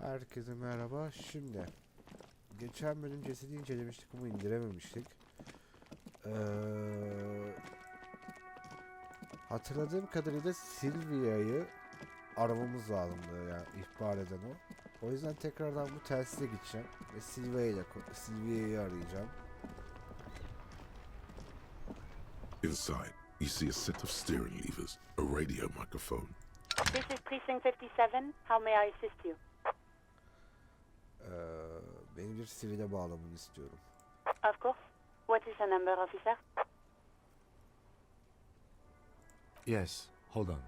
Herkese merhaba. Şimdi geçen bölüm cesedi incelemiştik ama indirememiştik. Hatırladığım kadarıyla Silvia'yı aramamız lazımdı, yani ihbar eden o. O yüzden tekrardan bu telsize gideceğim ve Silvia'yı arayacağım. Inside, you see a set of steering levers, a radio microphone. This is Precinct 57. How may I assist you? Beni bir sivile bağlamını istiyorum. Of course. What is the number, officer? Yes, hold on.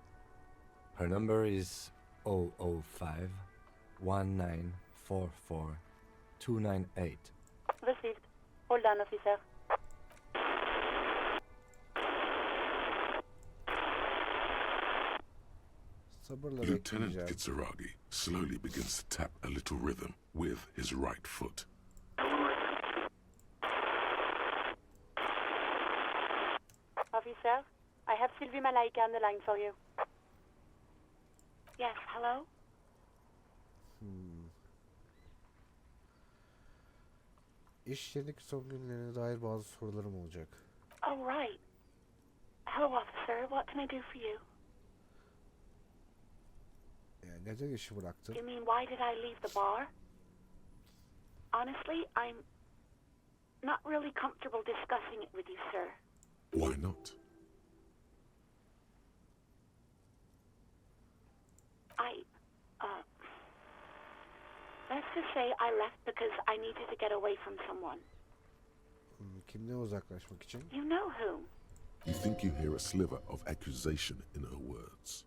Her number is 005 1944 298. Received. Hold on, officer. Sabırla Lieutenant bekleyeceğim. Kitsuragi slowly begins to tap a little rhythm with his right foot. Officer, I have Sylvie Malaika on the line for you. Yes, hello? İş yerindeki son günlerine dair bazı sorularım olacak. Oh, right. Hello, officer. What can I do for you? Yani neden işi bıraktın? You mean why did I leave the bar? Honestly, I'm not really comfortable discussing it with you, sir. Why not? Let's just say I left because I needed to get away from someone. Kimden uzaklaşmak için? You know whom. You think you hear a sliver of accusation in her words.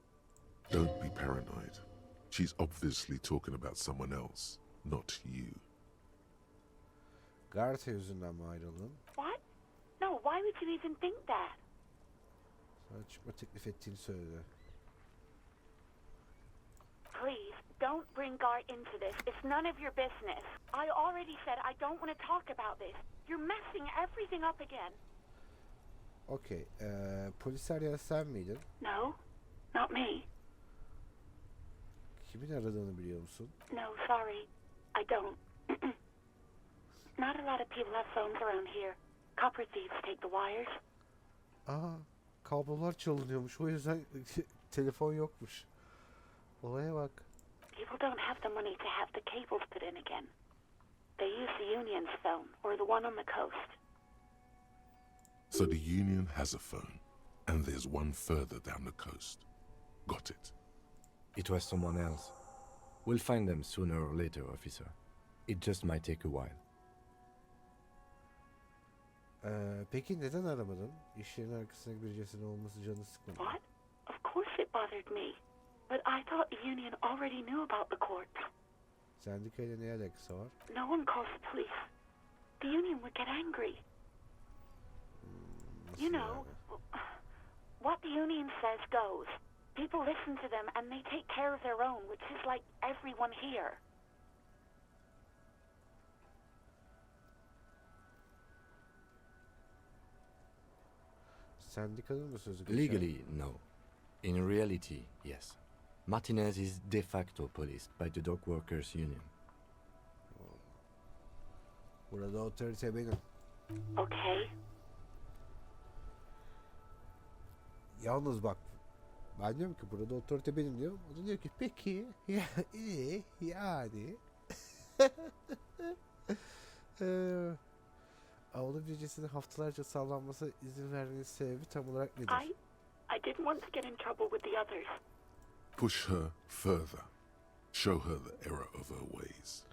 Don't be paranoid. She's obviously talking about someone else, not you. Garta yüzünden mi ayrıldın? What? No, why would you even think that? Sana çıkma teklif ettiğini söyledi. Please, don't bring Gar into this. It's none of your business. I already said I don't want to talk about this. You're messing everything up again. Okey. Polisler ya sen miydin? No, not me. Kimin aradığını biliyor musun? No, sorry. I don't. Not a lot of people have phones around here. Copper thieves take the wires. Aa, kablolar çalınıyormuş. O yüzden telefon yokmuş. Olaya bak. People don't have the money to have the cables put in again. They use the union's phone or the one on the coast. So the union has a phone, and there's one further down the coast. Got it. It was someone else. We'll find them sooner or later, officer. It just might take a while. Peki neden aramadın? İş yerinin arkasındaki bir cesedin olması canını sıkmadı. What? Of course it bothered me. But I thought the union already knew about the corpse. Sendikayla ne alakası var? No one calls the police. The union would get angry. Nasıl You know, yani? what the union says goes. People listen to them and they take care of their own, which is like everyone here. Sendikanın mı sözü geçer? Legally, no. In reality, yes. Martinez is de facto policed by the Dock Workers Union. Burada otorite benim. Okay. Yalnız bak. Ben diyorum ki burada otorite benim diyorum. O da diyor ki peki ya iyi yani. Avlu gecesinin haftalarca sallanmasına izin vermenin sebebi tam olarak nedir? I didn't want to get in trouble with the others. Push her further. Show her the error of her ways.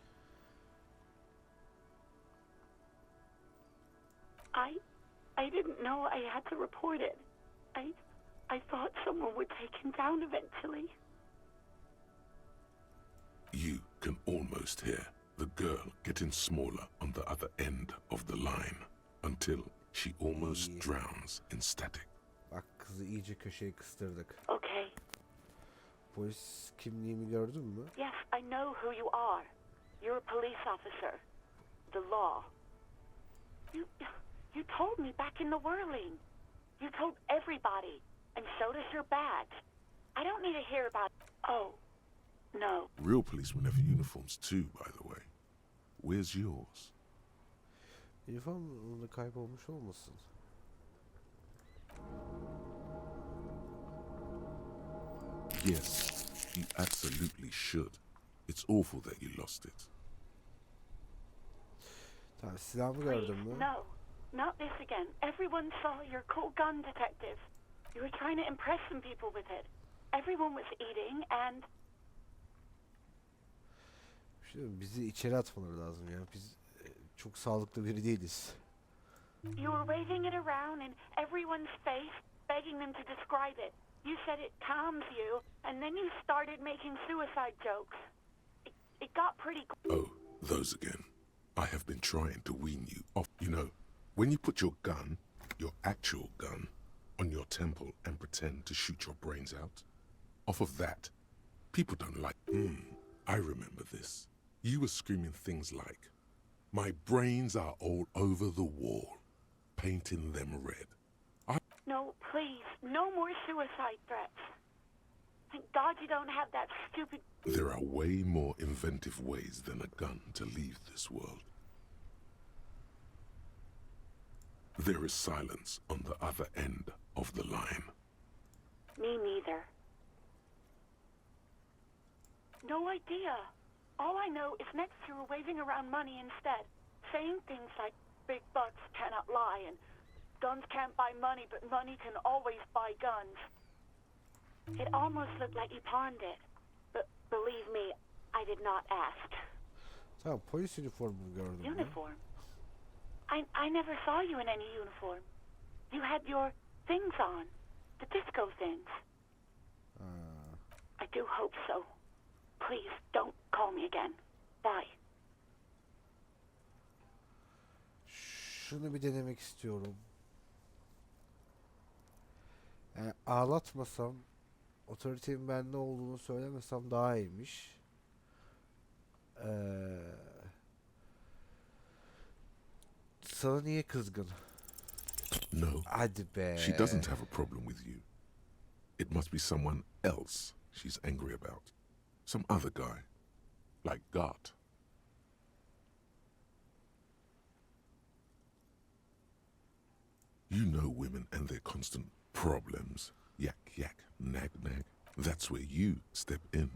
I didn't know I had to report it. I thought someone would take him down eventually. You can almost hear the girl getting smaller on the other end of the line until she almost drowns in static. Bak kızı iyice köşeye kıstırdık. Okay. Polis kimliğimi gördün mü? Yes, I know who you are. You're a police officer. The law. You told me back in the whirling. You told everybody. And so does your badge. I don't need to hear about... Oh. No. Real policemen have uniforms too, by the way. Where's yours? Uniform kaybolmuş olmasın? Yes, you absolutely should. It's awful that you lost it. Tamam, silahımı Please, gördün mü? no. Not this again. Everyone saw your cool gun, detective. You were trying to impress some people with it. Everyone was eating and... Bizi içeri atmaları lazım ya. Biz çok sağlıklı biri değiliz. You were waving it around in everyone's face, begging them to describe it. You said it calms you, and then you started making suicide jokes. It got pretty... Oh, those again. I have been trying to wean you off. You know, when you put your gun, your actual gun, on your temple and pretend to shoot your brains out, off of that, people don't like... I remember this. You were screaming things like, "My brains are all over the wall, painting them red." No, please, no more suicide threats. Thank God you don't have that stupid... There are way more inventive ways than a gun to leave this world. There is silence on the other end of the line. Me neither. No idea. All I know is next you were waving around money instead, saying things like, "Big bucks cannot lie," and "Guns can't buy money, but money can always buy guns." It almost looked like you pawned it. But believe me, I did not ask. Tamam, polis üniformu gördüm mü? Uniform? I never saw you in any uniform. You had your things on. The disco things. I do hope so. Please, don't call me again. Bye. Şunu bir denemek istiyorum. Yani ağlatmasam, otoritenin bende olduğunu söylemesem daha iyiymiş. Sana niye kızgın? No, Hadi be. she doesn't have a problem with you. It must be someone else she's angry about. Some other guy. Like God. You know women and their constant problems. Yak, yak, nag, nag. That's where you step in.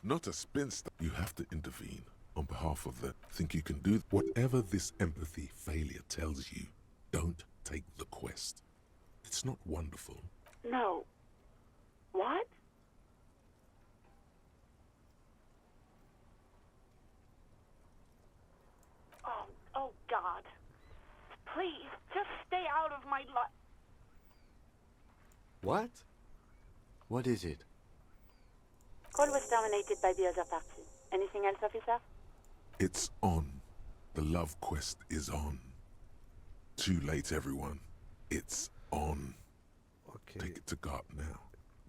Not a spinster. You have to intervene on behalf of the... Think you can do... Whatever this empathy failure tells you, don't take the quest. It's not wonderful. No. What? Oh God. Please, just stay out of my life. What? What is it? Call was terminated by the other party. Anything else, officer? It's on. The love quest is on. Too late, everyone. It's on. Okay. Take it to God now.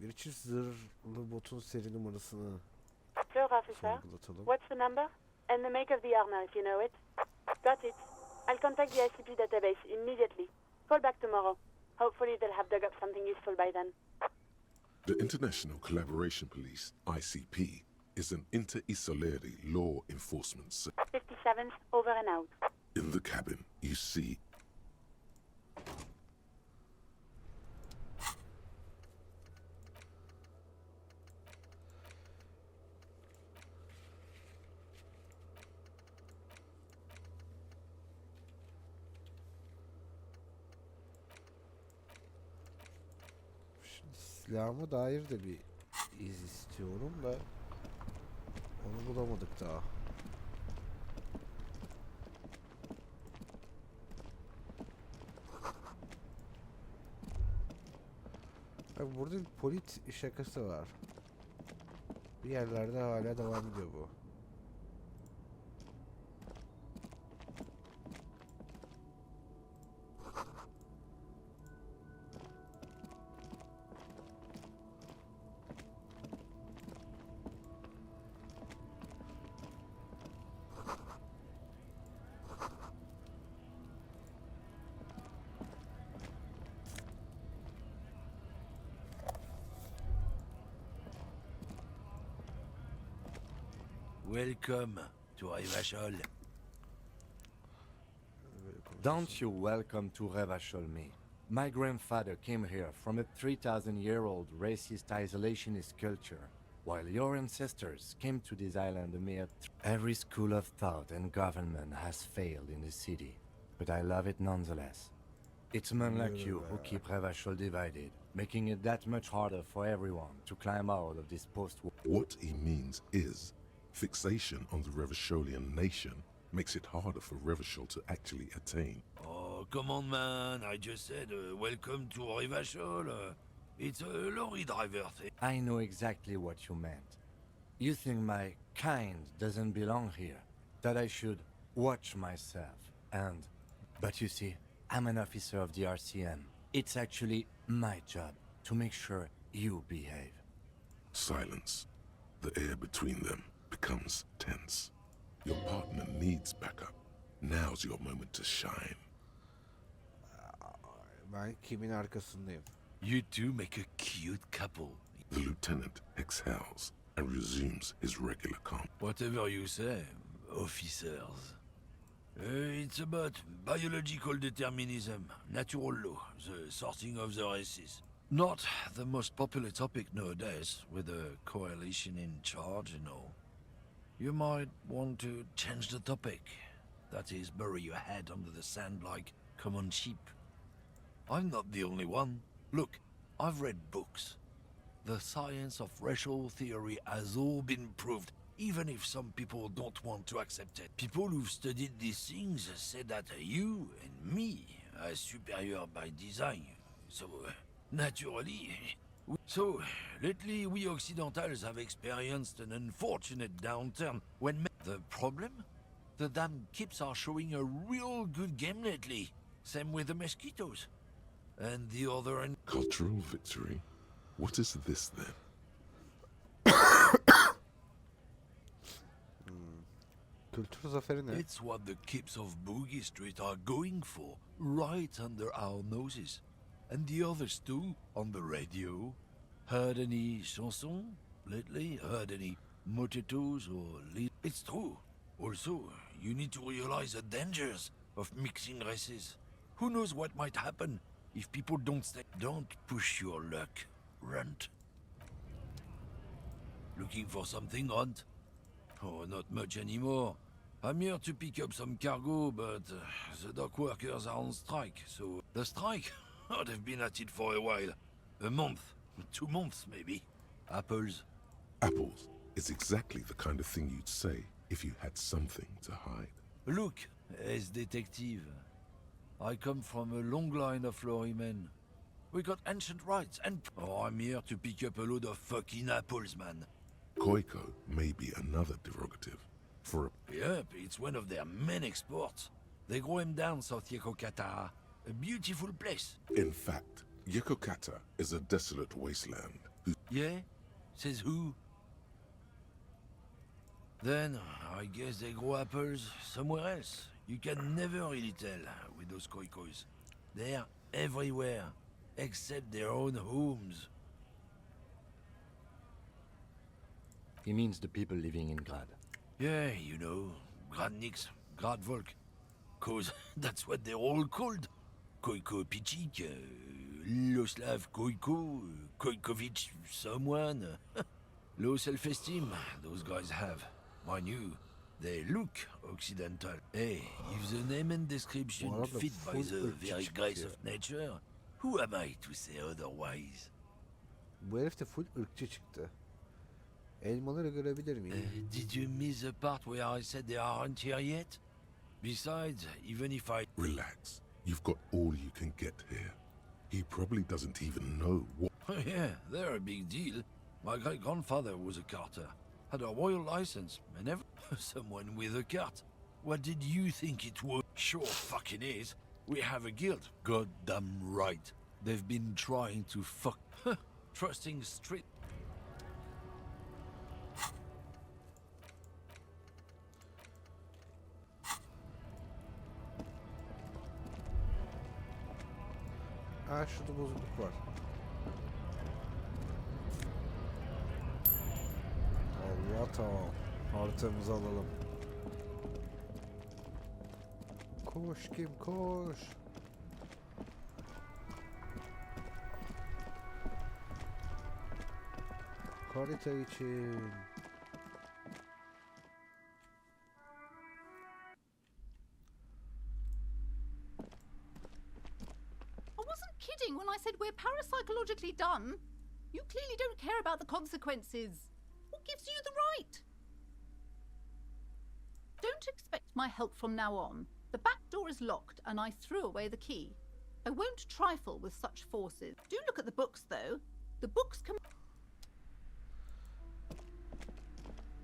Bir çift zırhlı botun seri numarasını Sure, officer. sorgulatalım. What's the number? And the make of the armor, if you know it. Got it. I'll contact the ICP database immediately. Call back tomorrow. Hopefully they'll have dug up something useful by then. The International Collaboration Police, ICP, is an inter-Isolari law enforcement 57th, over and out. In the cabin, you see... Şimdi silahıma dair de bir iz istiyorum da onu bulamadık daha. Bak, burada bir polit şakası var. Bir yerlerde hala devam ediyor bu. Welcome to Revachol. Don't you welcome to Revachol me. My grandfather came here from a 3,000-year-old racist isolationist culture, while your ancestors came to this island a mere Every school of thought and government has failed in the city, but I love it nonetheless. It's men like you who keep Revachol divided, making it that much harder for everyone to climb out of this post-war. What he means is, fixation on the Revacholian nation makes it harder for Revachol to actually attain. Oh, come on, man. I just said welcome to Revachol. It's a lorry driver thing. I know exactly what you meant. You think my kind doesn't belong here, that I should watch myself, and... But you see, I'm an officer of the RCM. It's actually my job to make sure you behave. Silence. The air between them becomes tense. Your partner needs backup. Now's your moment to shine. Ben kimin arkasındayım? You two make a cute couple. The lieutenant exhales and resumes his regular calm. Whatever you say, officers. It's about biological determinism, natural law, the sorting of the races. Not the most popular topic nowadays, with a coalition in charge and all. You might want to change the topic. That is, bury your head under the sand like common sheep. I'm not the only one. Look, I've read books. The science of racial theory has all been proved, even if some people don't want to accept it. People who've studied these things say that you and me are superior by design. So, naturally... So, lately we Occidentals have experienced an unfortunate downturn when... The problem? The damn kips are showing a real good game lately. Same with the mosquitoes. And the other end... Cultural victory? What is this then? Kültür zaferi ne? It's what the kips of Boogie Street are going for, right under our noses. And the others too, on the radio. Heard any chansons lately? Heard any motetos or... It's true. Also, you need to realize the dangers of mixing races. Who knows what might happen if people don't stay... Don't push your luck, runt. Looking for something, Runt? Oh, not much anymore. I'm here to pick up some cargo, but the dock workers are on strike, so... The strike? Oh, they've been at it for a while. A month, 2 months maybe. Apples. Apples is exactly the kind of thing you'd say if you had something to hide. Look, as detective. I come from a long line of lorrymen. We got ancient rights and... Oh, I'm here to pick up a load of fucking apples, man. Koiko may be another derogative for a... Yep, it's one of their main exports. They grow them down South Yekokata. A beautiful place. In fact, Yekokata is a desolate wasteland. Yeah? Says who? Then, I guess they grow apples somewhere else. You can never really tell with those Koikos. They're everywhere, except their own homes. He means the people living in Grad. Yeah, you know, Gradniks, Gradvolk. 'Cause that's what they're all called. Koiko Pichik, Loslav Koiko, Koikovic someone. Low self-esteem, those guys have. Mind you, they look Occidental. Hey, if the name and description What the fit by fuck the is very Pichik grace here? of nature, who am I to say otherwise? Bu herif de full ırkçı çıktı. Elmaları görebilir miyim? Did you miss the part where I said they aren't here yet? Besides, even if I... Relax. You've got all you can get here. He probably doesn't even know what... Yeah, they're a big deal. My great-grandfather was a carter. Had a royal license, and someone with a cart. What did you think it was? Sure fucking is. We have a guild. Goddamn right. They've been trying to fuck... Trusting street... Ha şurada bozukluk var. Allah tamam. Haritamızı alalım. Koş Kim koş. Harita için. I wasn't kidding when I said we're parapsychologically done. You clearly don't care about the consequences. What gives you the right? Don't expect my help from now on. The back door is locked and I threw away the key. I won't trifle with such forces. Do look at the books, though. The books can...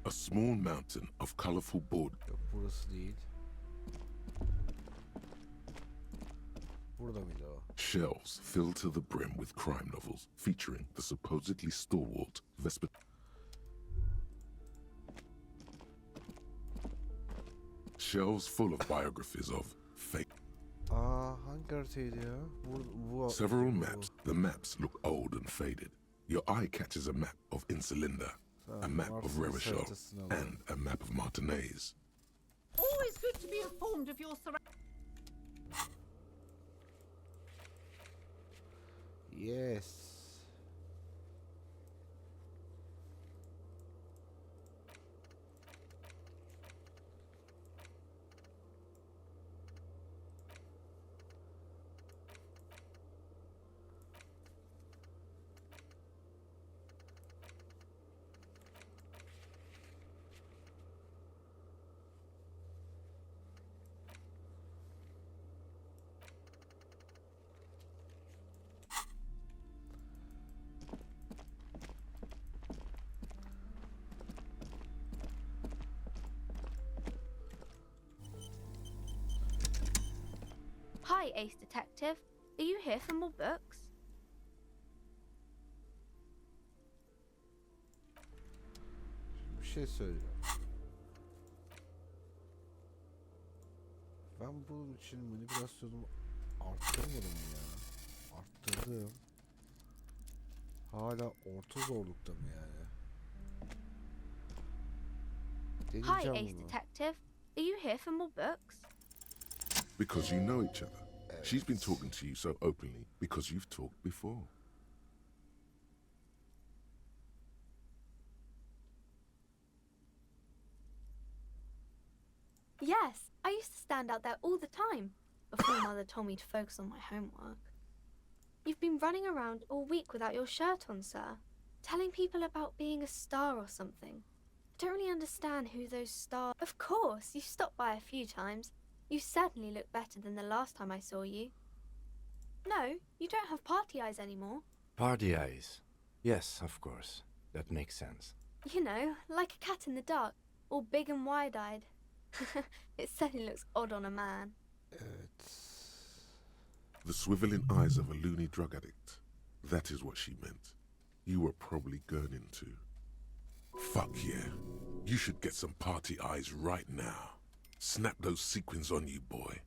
A small mountain of colorful board. Yok burası değil. Burada mıydı o? Shelves filled to the brim with crime novels featuring the supposedly stalwart Vesper. Shelves full of biographies of fake. Aa hangi haritaydı ya? Bu Several maps. The maps look old and faded. Your eye catches a map of Incelendi, a map of Revachol, and a map of Martinez. Always good to be informed of your surroundings. Yes. Hi, Ace Detective. Are you here for more books? Bir şey söyleyeceğim. Ben bunun için manipülasyonumu arttırmadım ya. Arttırdım. Hala orta zorlukta mı yani? Hi, Deneyeceğim Ace bunu. Detective. Are you here for more books? Because you know each other. She's been talking to you so openly because you've talked before. Yes, I used to stand out there all the time before Mother told me to focus on my homework. You've been running around all week without your shirt on, sir, telling people about being a star or something. I don't really understand who those stars... Of course, you've stopped by a few times. You certainly look better than the last time I saw you. No, you don't have party eyes anymore. Party eyes. Yes, of course. That makes sense. You know, like a cat in the dark, all big and wide-eyed. It certainly looks odd on a man. Evet. The swiveling eyes of a loony drug addict. That is what she meant. You were probably gurning too. Fuck yeah. You should get some party eyes right now. Snap those sequins on you, boy.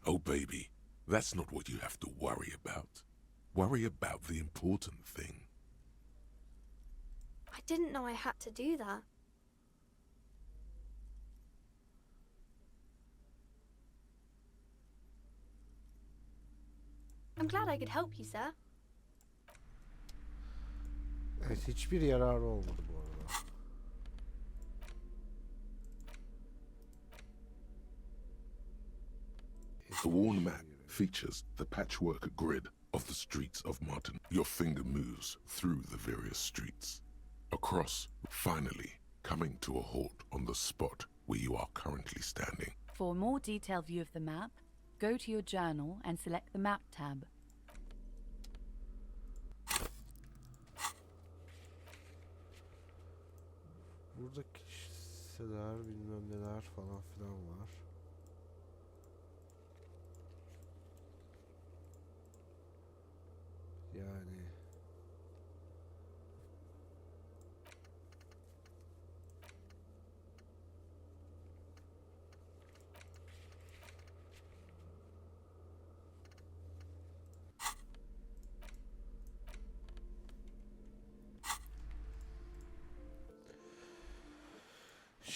Oh, baby, that's not what you have to worry about. Worry about the important thing. I didn't know I had to do that. I'm glad I could help you, sir. Evet, hiçbir yararı olmadı bu arada. The worn map features the patchwork grid of the streets of Martin. Your finger moves through the various streets. Across, finally, coming to a halt on the spot where you are currently standing. For a more detailed view of the map, go to your journal and select the Map tab. Burada kişiler bilmem neler falan filan var. Yani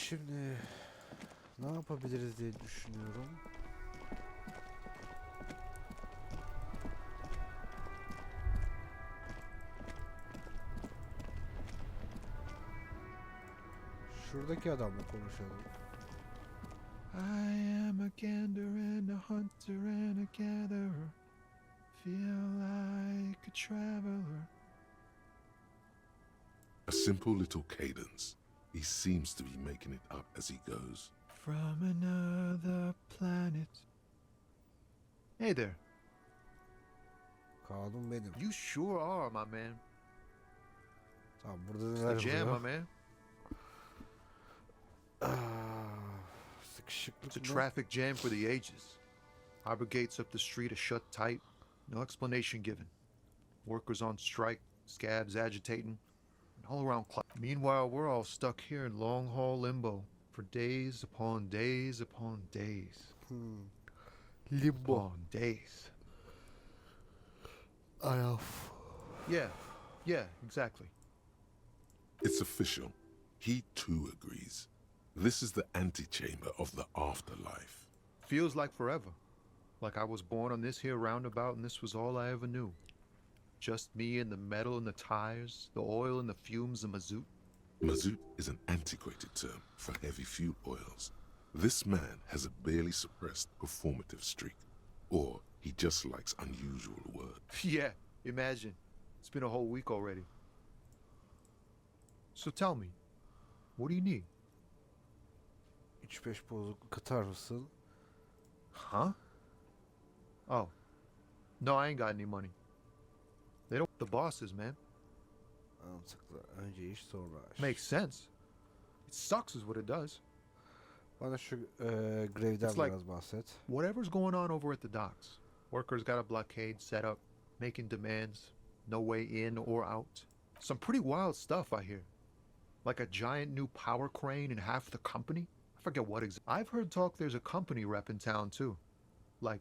Şimdi ne yapabiliriz diye düşünüyorum. Şuradaki adamla konuşalım. I am a gander and a hunter and a gatherer. Feel like a traveler. A simple little cadence. He seems to be making it up as he goes. From another planet. Hey there. Kanun benim. You sure are, my man. Tamam burada It's neler the jam, oluyor? my man. Sıkışıklık It's a mı? traffic jam for the ages. Harbor gates up the street are shut tight. No explanation given. Workers on strike, scabs agitating, and all around clock. Meanwhile, we're all stuck here in long haul limbo for days upon days upon days. Limbo. Upon days. Ay of. Yeah, exactly. It's official. He too agrees. This is the antechamber of the afterlife. Feels like forever. Like I was born on this here roundabout and this was all I ever knew. Just me and the metal and the tires, the oil and the fumes of mazout. Mazout is an antiquated term for heavy fuel oils. This man has a barely suppressed performative streak. Or he just likes unusual words. Yeah, imagine. It's been a whole week already. So tell me, what do you need? 3-5 bozuk katar mısın? Huh? Oh. No, I ain't got any money. They don't... The bosses, man. Mantıklı. Önce iş sonra aş. Makes sense. It sucks is what it does. Bana şu grevden It's like- biraz bahset. Whatever's going on over at the docks. Workers got a blockade set up, making demands, no way in or out. Some pretty wild stuff I hear. Like a giant new power crane in half the company. I forget what exactly. I've heard talk there's a company rep in town too. Like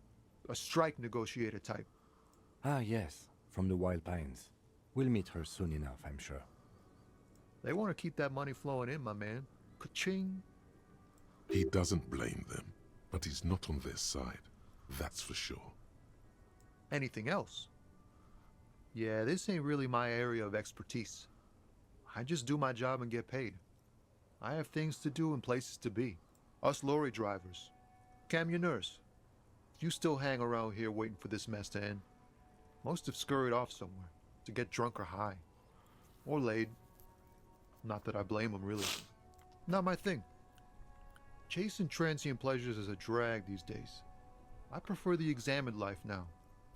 a strike negotiator type. Ah, yes, from the Wild Pines. We'll meet her soon enough, I'm sure. They want to keep that money flowing in, my man. Ka-ching. He doesn't blame them, but he's not on their side. That's for sure. Anything else? Yeah, this ain't really my area of expertise. I just do my job and get paid. I have things to do and places to be. Us lorry drivers. Camionneurs. You still hang around here waiting for this mess to end. Most have scurried off somewhere to get drunk or high. Or laid. Not that I blame them, really. Not my thing. Chasing transient pleasures is a drag these days. I prefer the examined life now.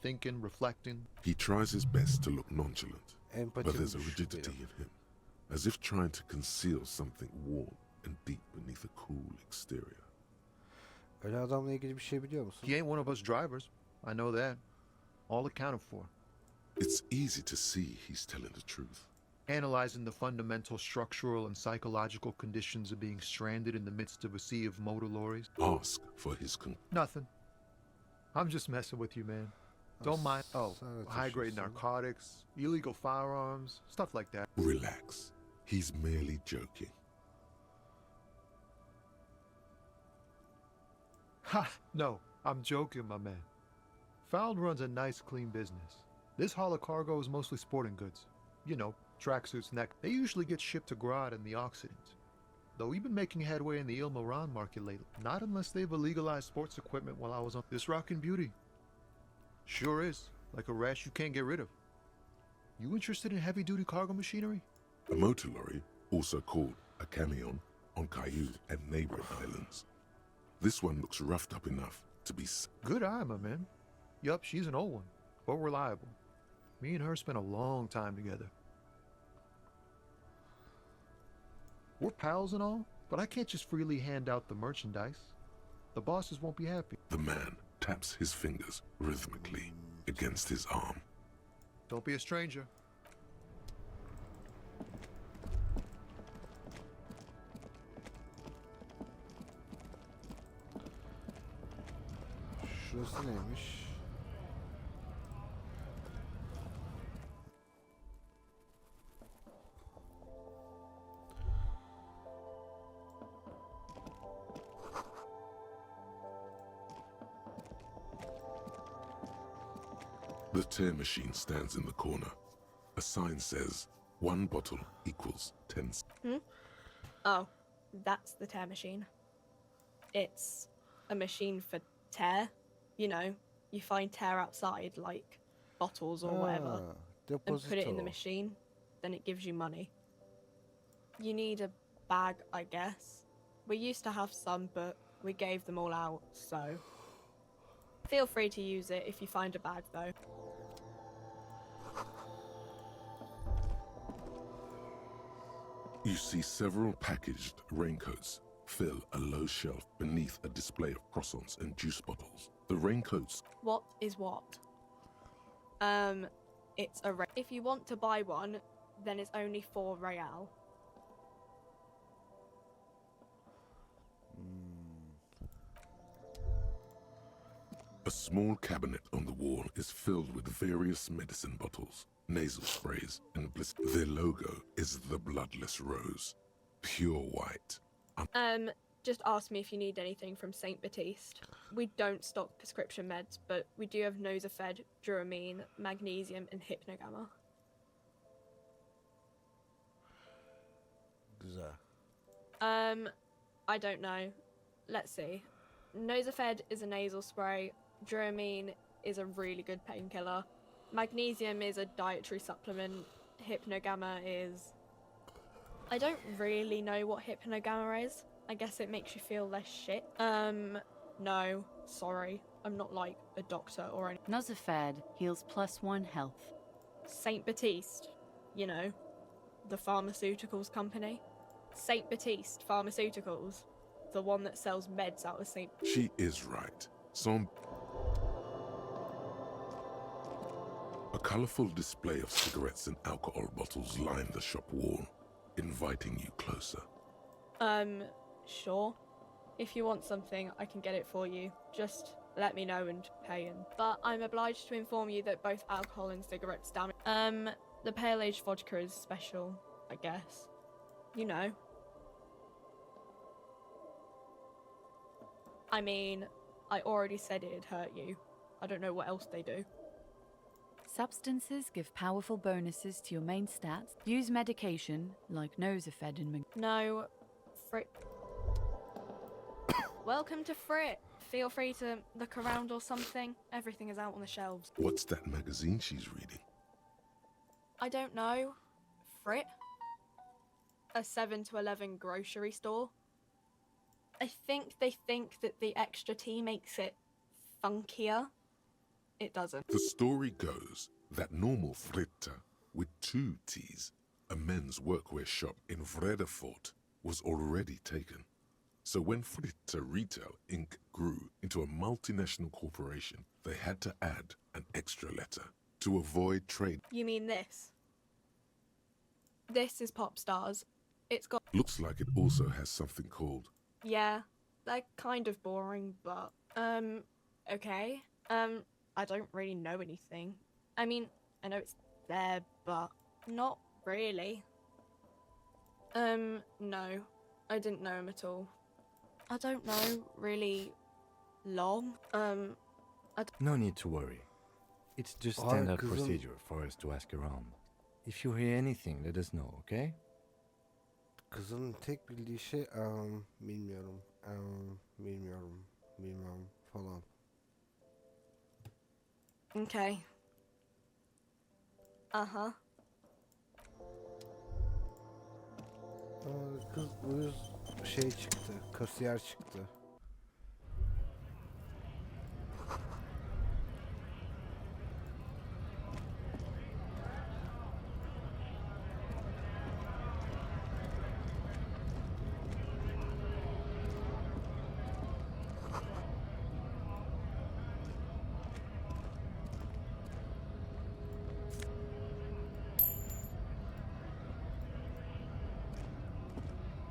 Thinking, reflecting. He tries his best to look nonchalant, but Empatim there's a düşük rigidity benim. in him, as if trying to conceal something warm and deep beneath a cool exterior. Öyle adamla ilgili bir şey biliyor musun? He ain't one of us drivers. I know that. All accounted for. It's easy to see he's telling the truth. Analyzing the fundamental structural and psychological conditions of being stranded in the midst of a sea of motor lorries. Ask for his Nothing. I'm just messing with you, man. Don't mind. Oh, Sana high-grade taşıyorsun. narcotics, illegal firearms, stuff like that. Relax. He's merely joking. Ha! No, I'm joking, my man. Found runs a nice, clean business. This haul of cargo is mostly sporting goods. You know, tracksuits, neck. They usually get shipped to Grad and the Occident. Though we've been making headway in the Il Moran market lately. Not unless they've illegalized sports equipment while I was on this rockin' beauty. Sure is. Like a rash you can't get rid of. You interested in heavy-duty cargo machinery? A motor lorry, also called a camion, on Caillou and neighboring islands. This one looks roughed up enough to be Good eye, my man. Yup, she's an old one, but reliable. Me and her spent a long time together. We're pals and all, but I can't just freely hand out the merchandise. The bosses won't be happy. The man taps his fingers rhythmically against his arm. Don't be a stranger. Şurası neymiş? The tear machine stands in the corner. A sign says 1 bottle equals 10 cents. Oh, that's the tear machine. It's a machine for tear. You know, you find tear outside, like bottles or whatever, and put it in the machine, then it gives you money. You need a bag, I guess. We used to have some, but we gave them all out, so... Feel free to use it if you find a bag, though. You see several packaged raincoats fill a low shelf beneath a display of croissants and juice bottles. The raincoats... What is what? It's a... If you want to buy one, then it's only 4 real. A small cabinet on the wall is filled with various medicine bottles, nasal sprays, and blisters. Their logo is the bloodless rose, pure white. Just ask me if you need anything from St. Baptiste. We don't stock prescription meds, but we do have Nosafed, Dramamine, magnesium, and Hypnogamma. Güzel. I don't know. Let's see. Nosafed is a nasal spray. Dramamine is a really good painkiller. Magnesium is a dietary supplement. Hypnogamma is... I don't really know what Hypnogamma is. I guess it makes you feel less shit. No, sorry. I'm not like a doctor or anything. Nosafed heals +1 health. St. Baptiste, you know, the pharmaceuticals company. St. Baptiste Pharmaceuticals, the one that sells meds out of St. She is right. A colourful display of cigarettes and alcohol bottles line the shop wall, inviting you closer. Sure. If you want something, I can get it for you. Just let me know and pay in. But I'm obliged to inform you that both alcohol and cigarettes damage. The pale age vodka is special, I guess. You know. I mean, I already said it'd hurt you. I don't know what else they do. Substances give powerful bonuses to your main stats. Use medication, like Nosafed and No, Frit. Welcome to Frit. Feel free to look around or something. Everything is out on the shelves. What's that magazine she's reading? I don't know. Frit? A 7 to 11 grocery store? I think they think that the extra T makes it funkier. It doesn't. The story goes that normal Fritta, with 2 T's, a men's workwear shop in Vredefort, was already taken. So when Fritta Retail Inc. grew into a multinational corporation, they had to add an extra letter to avoid trade. You mean this? This is Pop Stars. It's got... Looks like it also has something called... Yeah, they're kind of boring, but... okay. I don't really know anything. I mean, I know it's there, but not really. No. I didn't know him at all. I don't know, really long. No need to worry. It's just standard procedure for us to ask around. If you hear anything, let us know, okay? Kızın tek bildiği şey bilmiyorum. Bilmem falan. Okay. Uh-huh. Kız uyuz şey çıktı. Kasiyer çıktı.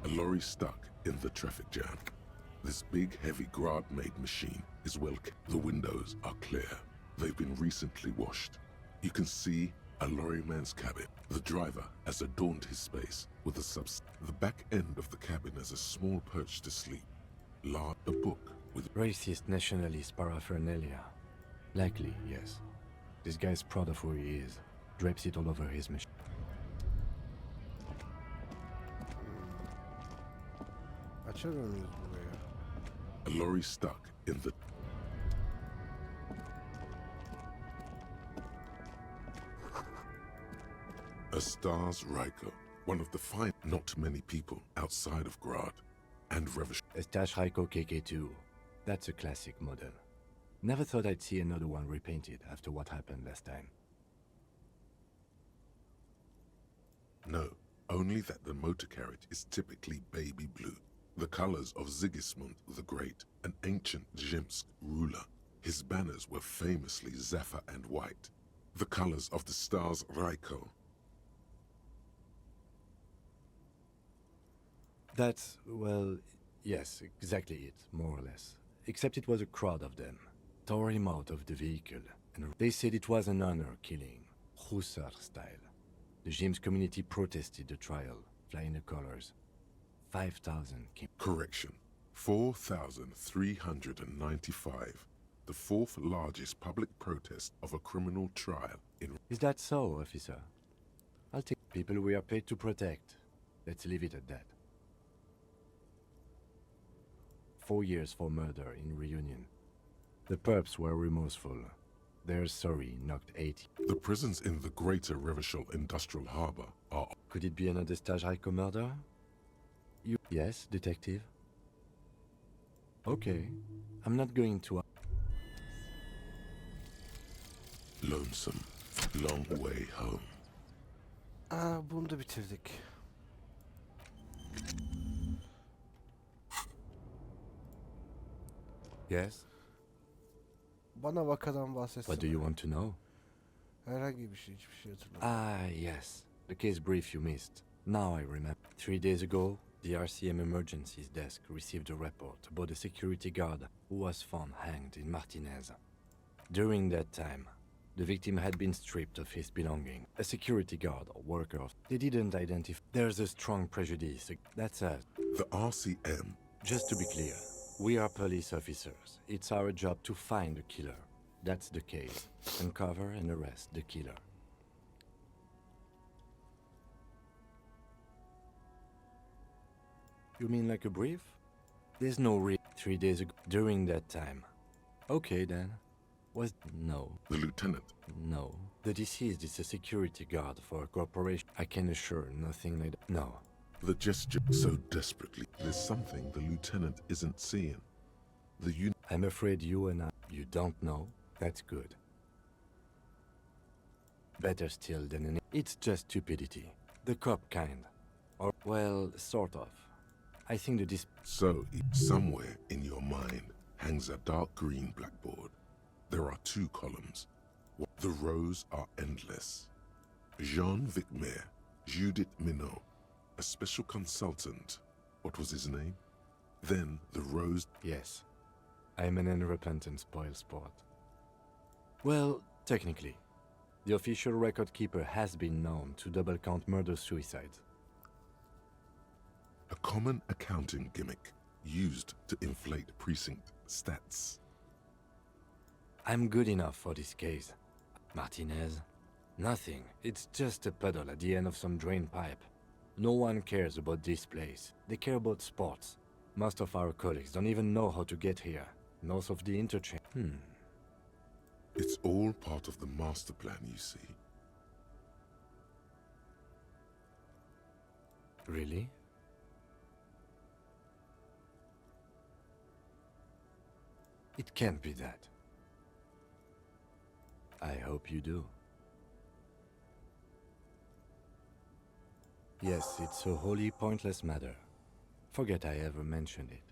A lorry stuck in the traffic jam. This big, heavy grab-made machine is well kept. The windows are clear. They've been recently washed. You can see a lorryman's cabin. The driver has adorned his space with the back end of the cabin has a small perch to sleep. A book with Racist nationalist paraphernalia. Likely, yes. This guy's proud of who he is. Drapes it all over his machine. Açamıyor muyuz burayı? A lorry stuck in the... A Stars Riker, one of the fine... Not many people outside of Grad and Revish... Estash Raiko KK2. That's a classic model. Never thought I'd see another one repainted after what happened last time. No, only that the motor carriage is typically baby blue. The colors of Sigismund the Great, an ancient Zhimsk ruler. His banners were famously zephyr and white. The colors of the Stars Raiko. That's, well, yes, exactly it, more or less. Except it was a crowd of them. Tore him out of the vehicle, and they said it was an honor killing, Hussar style. The James community protested the trial, flying the colors. 5,000 came. Correction. 4,395. The fourth largest public protest of a criminal trial in... Is that so, officer? I'll take people we are paid to protect. Let's leave it at that. 4 years for murder in Reunion. The perps were remorseful. Their sorry knocked 80. The prisons in the greater Revachol industrial harbor are... Could it be another Stajraiko murder? You... Yes, detective? Okay. I'm not going to... Lonesome. Long way home. Bunu da bitirdik. Yes? Bana vakadan bahsetsene. What do you want to know? Herhangi bir şey, hiçbir şey hatırlamıyorum. Ah, yes. The case brief you missed. Now I remember. 3 days ago, the RCM Emergencies Desk received a report about a security guard who was found hanged in Martinez. During that time, the victim had been stripped of his belongings. A security guard or worker, they didn't identify. There's a strong prejudice. That's us. The RCM. Just to be clear, we are police officers. It's our job to find the killer. That's the case. Uncover and arrest the killer. You mean like a brief? There's no 3 days ago. During that time. Okay then. Was no. The lieutenant. No. The deceased is a security guard for a corporation. I can assure nothing like that. No. The gesture so desperately. There's something the lieutenant isn't seeing. I'm afraid you and you don't know. That's good. Better still than an... It's just stupidity. The cop kind. Or, well, sort of. I think that this... So, somewhere in your mind hangs a dark green blackboard. There are 2 columns. The rows are endless. Jean Vicmer, Judith Minot, a special consultant. What was his name? Then the rows... Yes. I'm an unrepentant spoilsport. Well, technically. The official record keeper has been known to double count murder-suicides. A common accounting gimmick used to inflate precinct stats. I'm good enough for this case. Martinez? Nothing. It's just a puddle at the end of some drain pipe. No one cares about this place. They care about sports. Most of our colleagues don't even know how to get here. North of the interchange. It's all part of the master plan, you see. Really? It can't be that. I hope you do. Yes, it's a wholly pointless matter. Forget I ever mentioned it.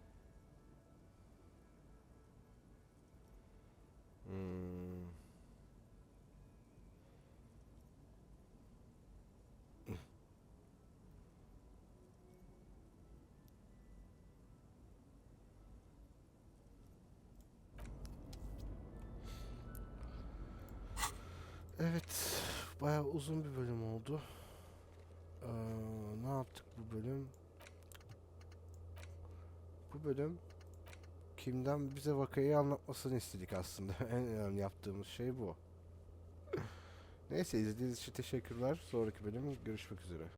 Evet, bayağı uzun bir bölüm oldu. Ne yaptık bu bölüm? Bu bölüm kimden bize vakayı anlatmasını istedik aslında. En önemli yaptığımız şey bu. Neyse izlediğiniz için teşekkürler. Sonraki bölüm görüşmek üzere.